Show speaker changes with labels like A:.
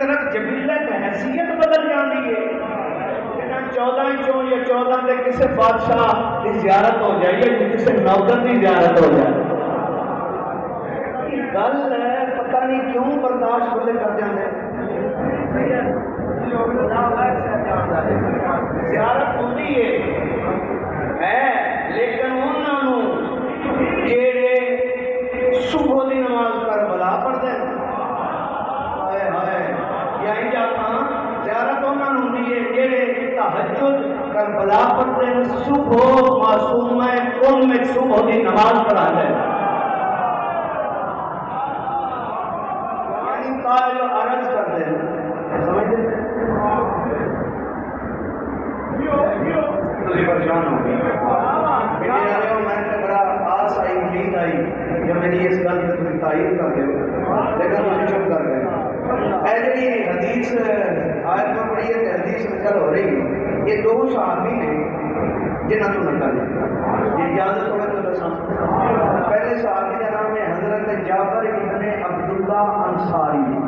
A: طرف جبلت حیثیت بدل جاتی ہے. 14 چوں یا 14 دے کسے بادشاہ کی زیارت ہو جائے یا کسے نوکر کی زیارت ہو جائے. گل ہے پتہ نہیں کیوں برداشت بندے کر جاندے. زیارت ہوتی ہے لیکن انہوں جیڑے صبح دی نماز کربلا پڑھتے ہیں ہائے ہائے یا انجا کھاں زیارت انہوں ہوتی ہے جیڑے تہجد کربلا پڑھتے ہیں صبح معصوم ہے کون میں صبح دی نماز پڑھا ہے یعنی قائل عرض کرتے ہیں. سمجھتے ہیں پریشان ہو گئی میں نے بڑا آس آئی امید آئی کہ میری اس گل کی تھی تعریف کر دو لیکن مجھے چپ کر گئے. اے جی حدیث آیت میں پڑھی ہے کہ حدیث نقل ہو رہی ہے یہ 2 صحابی نے جنہاں تو نقل ہے یہ اجازت ہوئے تو دساں. پہلے صحابی کا نام ہے حضرت جعفر ابن عبداللہ انصاری.